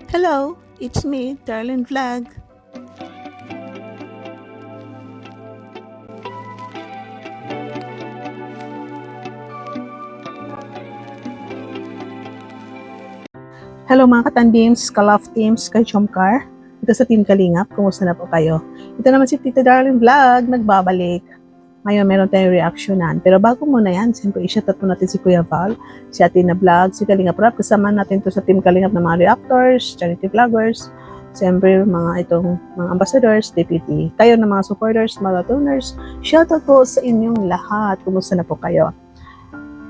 Hello, it's me, Darlene Vlog. Hello mga katandims, kalaf teams, kay Chomcar. Ito sa Team Kalingap, kumusta na po kayo? Ito naman si Tita Darlene Vlog, nagbabalik. Ngayon meron tayong reaksyonan. Pero bago muna yan, siyempre i-shoutout po natin si Kuya Val, si Atina Vlog, si Kalingap Rap. Kasama natin to sa Team Kalingap na mga reactors, charity vloggers, siyempre mga itong mga ambassadors, deputy. Kayo na mga supporters, mga donors, shoutout po sa inyong lahat. Kumusta na po kayo?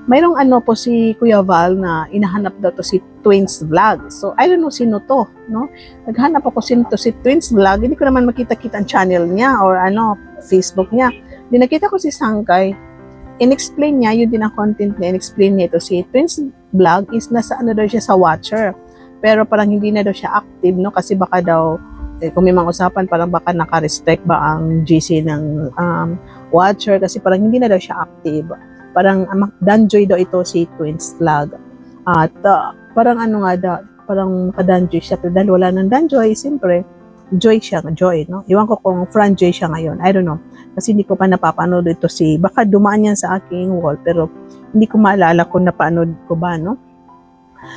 Mayroong ano po si Kuya Val na inahanap daw to si Twins Vlog. So, I don't know sino to, no? Naghanap ako sino to si Twins Vlog. Hindi ko naman makita-kita ang channel niya or ano, Facebook niya. Di nakita ko si Sangkay. In-explain niya, yun din ang content niya. In-explain niya ito si Twins Vlog is nasa ano daw siya sa Watcher. Pero parang hindi na daw siya active, no? Kasi baka daw, kung may mga usapan, parang baka naka-restrict ba ang GC ng Watcher kasi parang hindi na daw siya active. Parang danjoy daw ito si Twins Vlog. At parang ano nga daw, parang naka-danjoy siya. Pero dahil wala ng danjoy, siyempre, joy siya, joy, no? Iwan ko kung front joy siya ngayon. I don't know. Kasi hindi ko pa napapanood ito baka dumaan yan sa aking wall, pero hindi ko maalala kung napanood ko ba, no?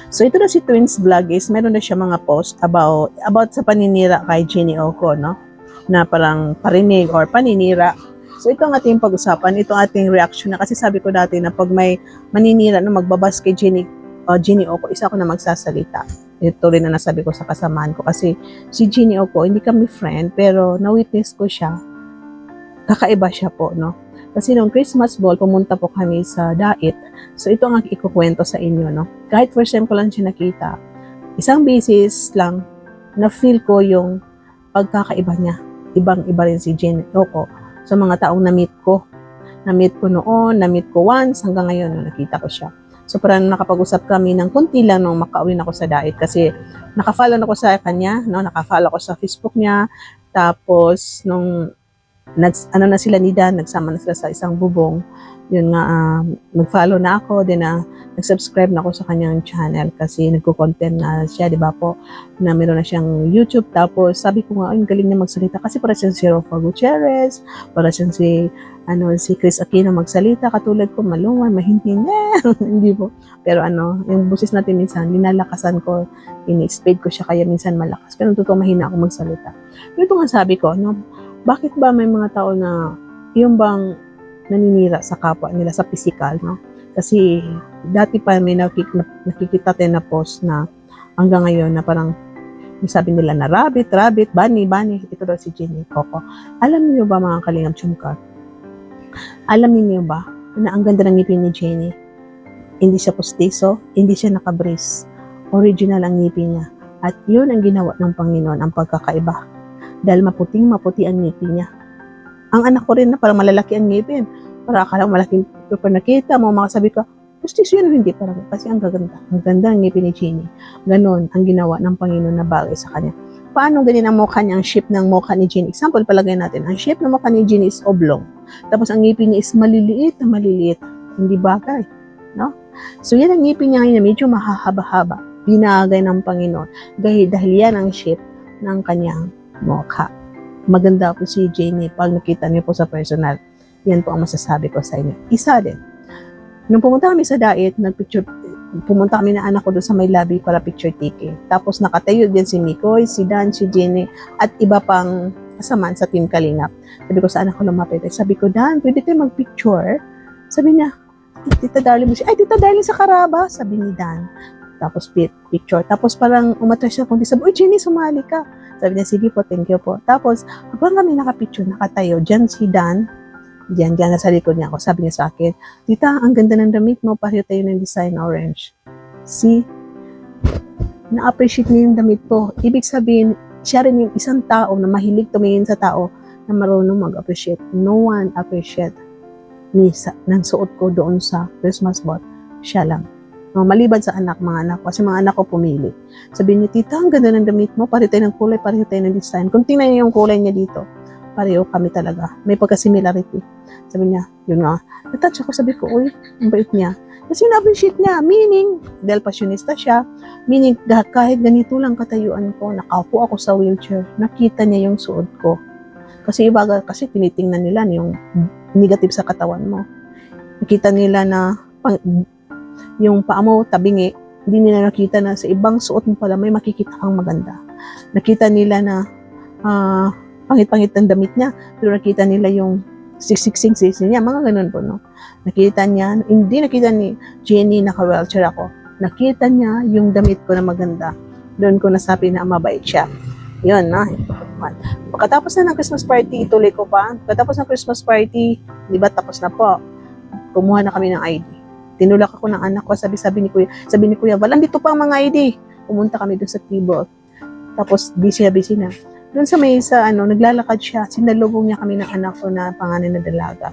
So ito na si Twins Vlog is, meron na siya mga post about sa paninira kay Jenny Oco, no? Na parang parinig or paninira. So ito ang ating pag-usapan, ito ang ating reaction na kasi sabi ko dati na pag may maninira na magbabas kay Jenny Oco, isa ako na magsasalita. Ito rin na nasabi ko sa kasamaan ko kasi si Jenny Oco, hindi kami friend pero na-witness ko siya. Kakaiba siya po, no? Kasi nung Christmas ball, pumunta po kami sa Dait. So ito ang ikukwento sa inyo, no? Kahit first time ko lang siya nakita, isang beses lang na-feel ko yung pagkakaiba niya. Ibang-iba rin si Jenny Oco sa mga taong na-meet ko. Na-meet ko noon, na-meet ko once, hanggang ngayon nung nakita ko siya. So parang nakapag-usap kami ng kunti lang nung makauwi na ako sa Dait kasi nakafollow na ako sa kanya, no? Nakafollow ako sa Facebook niya. Tapos nung ano na sila ni Dan, nagsama na sila sa isang bubong. Yun nga, nag-follow na ako, then nag-subscribe na ako sa kanyang channel kasi nagko-content na siya, di ba po, na meron na siyang YouTube. Tapos sabi ko nga, ang galing niya magsalita kasi para siyang si Rolfo Gutierrez, para siyang si Chris Aquino magsalita, katulad ko, malungan, mahinhin, hindi po. Pero yung boses natin minsan, linalakasan ko, ini-speed ko siya kaya minsan malakas. Pero totoo mahina ako magsalita. Pero ito nga sabi ko, no, bakit ba may mga tao na yung bang naninira sa kapwa nila sa physical, no? Kasi dati pa may nakikita tayo na post na hanggang ngayon na parang sabi nila na rabbit, bunny. Ito daw si Jenny Oco. Alam niyo ba mga Kalingap Chumkar? Alam niyo ba na ang ganda ng ngipin ni Jenny? Hindi siya postizo, hindi siya nakabrace. Original ang ngipin niya. At yun ang ginawa ng Panginoon, ang pagkakaiba. Dahil maputi ang ngipin niya. Ang anak ko rin na parang malalaki ang ngipin. Para akalang malaking pag nakita mo, makasabi ka, gusto yun hindi. Parang, kasi ang gaganda. Ang ganda ang ngipin ni Jenny. Ganon ang ginawa ng Panginoon na bagay sa kanya. Paano ganyan ang mukha niya, ang shape ng mukha ni Jenny? Example, palagay natin, ang shape ng mukha ni Jenny is oblong. Tapos ang ngipin niya is maliliit. Hindi bagay. No? So yan ang ngipin niya ngayon, medyo mahahaba-haba. Binagay ng Panginoon. Dahil yan ang shape ng kanyang mukha. Maganda po si Jenny pag nakita niyo po sa personal. Yan po ang masasabi ko sa inyo. Isa din. Nung pumunta kami sa Dait, pumunta kami na anak ko doon sa may lobby para picture taking. Tapos nakatayo din si Mikoy, si Dan, si Jenny, at iba pang kasamaan sa Team Kalingap. Sabi ko sa anak ko lumapit. Sabi ko, Dan, pwede tayo mag-picture? Sabi niya, Tita Darling mo siya. Ay, Tita Darling sa Karaba, sabi ni Dan. Tapos picture. Tapos parang umatras siya kundi sabi, Jenny, sumali ka. Sabi niya, sige po, thank you po. Tapos, habang kami nakapicture, nakatayo, dyan si Dan, dyan nasa likod niya ako. Sabi niya sa akin, Tita, ang ganda ng damit mo, pareho tayo ng design orange. See? Na-appreciate niya yung damit ko. Ibig sabihin, siya rin yung isang tao na mahilig tumingin sa tao na marunong mag-appreciate. No one appreciate ni ng suot ko doon sa Christmas ball. Siya lang. Maliban sa mga anak ko, kasi mga anak ko pumili. Sabi niya, Tita, ang ganda ng damit mo, pareho tayo ng kulay, pareho tayo ng design. Kung tingnan niyo yung kulay niya dito, pareho kami talaga. May pagka-similarity. Sabi niya, yun nga. Natouch ako, sabi ko, uy, ang bait niya. Kasi na-appreciate niya, meaning, dahil pasyonista siya, meaning, kahit ganito lang katayuan ko, nakaupo ako sa wheelchair, nakita niya yung suot ko. Kasi iba, kasi tinitingnan nila yung negative sa katawan mo. Nakita nila na, yung paa mo tabingi, hindi nila nakita na sa ibang suot mo pala, may makikita kang maganda. Nakita nila na, pangit-pangit ang damit niya, pero nakita nila yung siksik niya, mga ganun po, no? Nakita niya, hindi nakita ni Jenny naka-wheelchair ako. Nakita niya yung damit ko na maganda. Doon ko nasabi na mabait siya. Yun, no? Pagkatapos na ng Christmas party, ituloy ko pa. Pagkatapos ng Christmas party, di ba, tapos na po. Kumuha na kami ng ID. Tinulak ako ng anak ko, sabi ni Kuya Val, andito pa ang mga ID. Pumunta kami doon sa Tibot. Tapos, busy na. Doon sa may naglalakad siya, sinalubong niya kami ng anak ko na panganay na dalaga.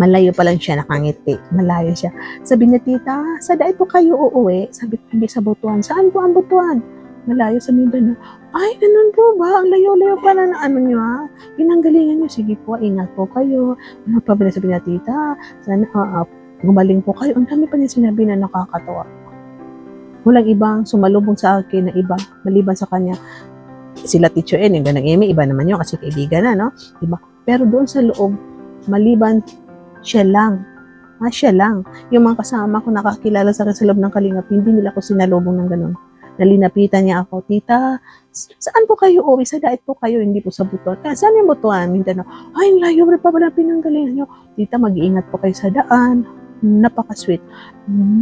Malayo pa lang siya, nakangiti. Malayo siya. Sabi niya, tita, sa dait po kayo uuwi? Sabi ko, hindi sa Butuan. Saan po ang Butuan? Malayo sa Mindanao. Ay, ganun po ba? Ang layo-layo pa na niyo ha? Pinanggalingan niyo. Sige po, ingat po kayo. Ano pa ba sabi niya, tita? Sana, gumaling po kayo. Ang dami pa niya sinabi na nakakatawa. Walang ibang sumalubong sa akin na iba, maliban sa kanya. Sila Teacher N, yung ganang Amy, iba naman yun kasi kaibigan na, no? Diba? Pero doon sa loob, maliban, siya lang. Siya lang. Yung mga kasama ko nakakilala sa loob ng Kalingap, hindi nila ko sinalubong ng ganun. Nalinapitan niya ako, tita, saan po kayo uwi? Sa dait po kayo, hindi po sa Butuan. Saan yung Butuan? Mindanao. Ay, layo rin pa pala pinanggalingan niyo. Tita, mag-iingat po kayo sa daan. Napaka-sweet.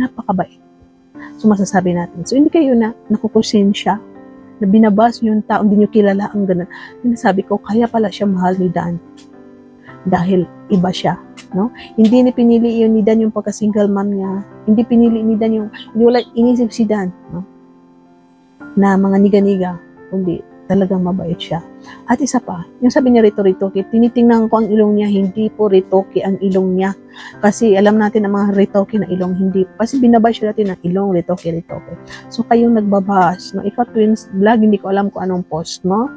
Napakabait. So, masasabi natin. So, hindi kayo na nakukusensya na binabas yung tao, hindi nyo kilala ang ganun. Sinasabi ko, kaya pala siya mahal ni Dan. Dahil iba siya. No? Hindi ni pinili yun ni Dan yung pagka-single mom niya. Hindi pinili ni Dan yung, hindi wala inisip si Dan. No? Na mga niga-niga. Kundi talagang mabait siya. At isa pa, yung sabi niya rito-ritoki, tinitingnan ko ang ilong niya, hindi po ritoki ang ilong niya. Kasi alam natin ang mga ritoki na ilong, hindi. Kasi binabash natin ng ilong, ritoki. So kayong nagbabash, no? Ikaw twins vlog, hindi ko alam kung anong post mo.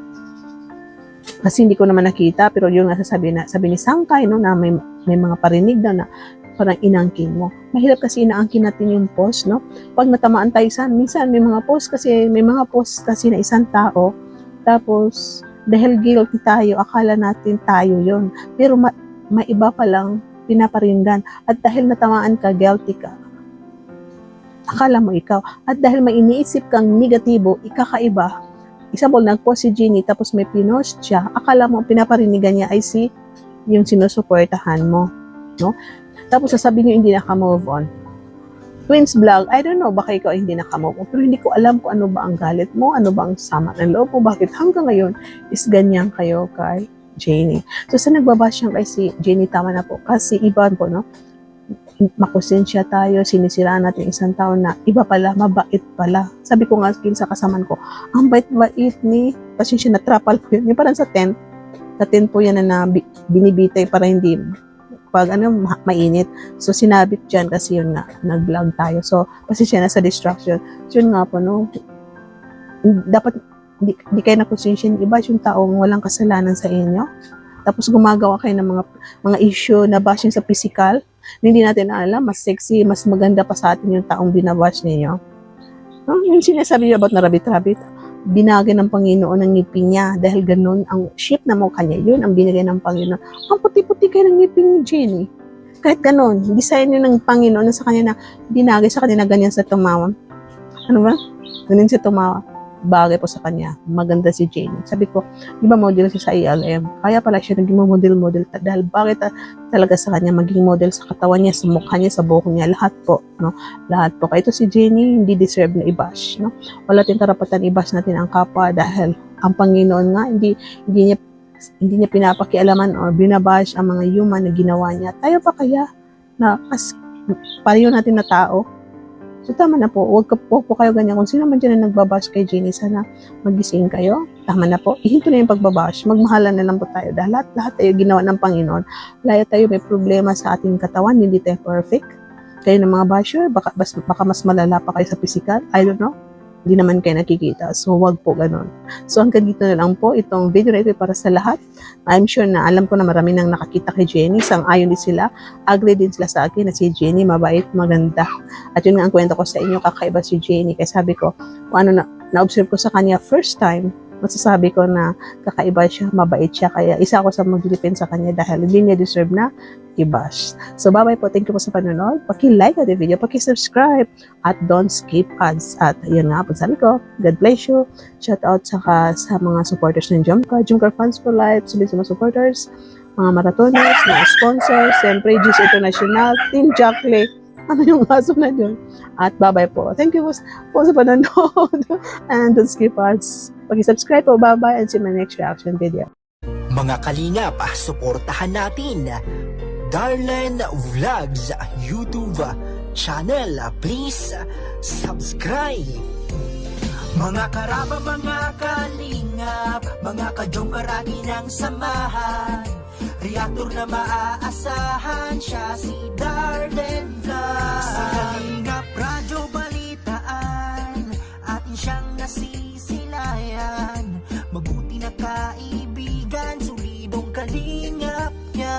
Kasi hindi ko naman nakita, pero yung nasasabi ni Sangkay, no, na may mga parinig daw na parang inangkin mo. Mahirap kasi inaangkin natin yung post, no? Pag natamaan tayo minsan may mga post kasi na isang tao, tapos, dahil guilty tayo, akala natin tayo yon. Pero may iba palang pinaparinggan. At dahil natamaan ka, guilty ka. Akala mo ikaw. At dahil may iniisip kang negatibo, ikakaiba. Example, nag-post si Jenny, tapos may pinost siya. Akala mo, pinaparinigan niya ay yung sinusuportahan mo. No? Tapos sasabihin niyo, hindi naka-move on. Twins vlog, I don't know, baka ikaw hindi nakamove on, pero hindi ko alam kung ano ba ang galit mo, ano ba ang sama ng loob mo, bakit hanggang ngayon is ganyan kayo kay Jenny. So sa nagbabash kay si Jenny, tama na po, kasi iba po, no? Makonsensya tayo, sinisiraan natin isang tao na iba pala, mabait pala. Sabi ko nga sa kasaman ko, ang bait-bait ni, pasensya na trapal po yun, yung parang sa tent po yan na binibitay para hindi pag mainit. So, sinabit dyan kasi yun nga, nag-vlog tayo. So, pasensya na sa distraction. So, yun nga po, no, dapat, di kayo nakonsensya yung iba, yung taong walang kasalanan sa inyo. Tapos, gumagawa kayo ng mga issue na bashing sa physical, na hindi natin alam, mas sexy, mas maganda pa sa atin yung taong binabash ninyo. No? Yung sinasabi niyo about na rabbit-rabbit, binagay ng Panginoon ang ngipin niya dahil ganun ang shape na mukha niya. Yun ang binigay ng Panginoon. Ang puti-puti kayo ng ngipin ni Jenny. Kahit ganun, design yun ng Panginoon na sa kanya na binagay sa kanya na ganyan sa tumawa. Ano ba? Ganyan sa tumawa. Bagay po sa kanya. Maganda si Jenny. Sabi ko, di ba model siya sa ELM? Kaya pala siya naging model dahil bakit talaga sa kanya maging model sa katawan niya, sa mukha niya, sa buhok niya, lahat po, no? Lahat po. Kaya ito si Jenny, hindi deserve na i-bash, no? Wala tayong karapatan i-bash natin ang kapwa dahil ang Panginoon nga, hindi niya pinapakialaman o binabash ang mga human na ginawa niya. Tayo pa kaya na pareho natin na tao? So, tama na po. Huwag po kayo ganyan. Kung sino man dyan na nagbabash kay Jenny, sana magising kayo. Tama na po. Ihinto na yung pagbabash. Magmahalan na lang po tayo. Dahil lahat tayo ginawa ng Panginoon. Laya tayo may problema sa ating katawan. Hindi tayo perfect. Kayo ng mga basher, baka mas malala pa kayo sa physical. I don't know. Hindi naman kayo nakikita. So, wag po ganun. So, hanggang dito na lang po itong video na ito para sa lahat. I'm sure na alam ko na marami nang nakakita kay Jenny. Sang-ayon din sila. Agree din sila sa akin na si Jenny mabait, maganda. At yun nga ang kwento ko sa inyo, kakaiba si Jenny. Kaya sabi ko, kung ano na-observe ko sa kanya first time, masasabi ko na kakaiba siya, mabait siya. Kaya isa ako sa mag-depend sa kanya dahil hindi niya deserve na i-bash. So, bye-bye po. Thank you po sa panonood. Paki-like the video, paki-subscribe, at don't skip ads. At yun nga po sabi ko, God bless you. Shout out sa mga supporters ng Jomcar, Jomcar Fans for Life, sabihin sa mga supporters, mga marathoners, mga sponsors, siyempre, GC International, Team Jackley, ano yung aso na dun. At bye-bye po. Thank you po sa panonood. And don't skip ads. Paki-subscribe po. Bye-bye and see you in my next reaction video. Mga kalingap, suportahan natin Darlen Vlogs YouTube channel. Please subscribe. Mga karaba, mga kalingap, mga ka-Jomcar ng samahan. Reactor na maaasahan, siya si Darlen Vlogs. Sa kalingap, radyo balitaan, atin siyang nasisilayan. Mabuti na kaibigan, solidong kalingap niya.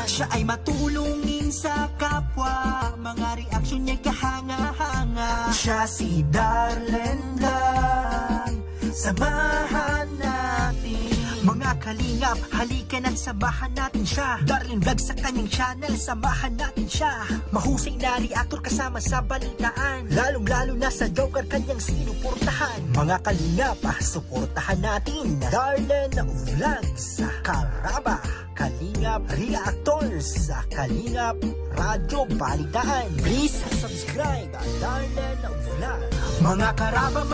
Siya ay matulungin sa kapwa, mga reaksyon niya'y kahanga-hanga. Siya si Darlen Vlog, samahan natin. Mga kalingap, halikan at samahan natin siya. Darlen Vlog sa kanyang channel, samahan natin siya. Mahusay na reactor kasama sa balitaan, lalong-lalo na sa Jomcar kanyang sinuportahan. Mga kalingap, suportahan natin Darlen Vlogs, Karaba, Kalingap Reactors, Kalingap Radyo Balitaan. Please subscribe Darlen Vlog. Mga karaba,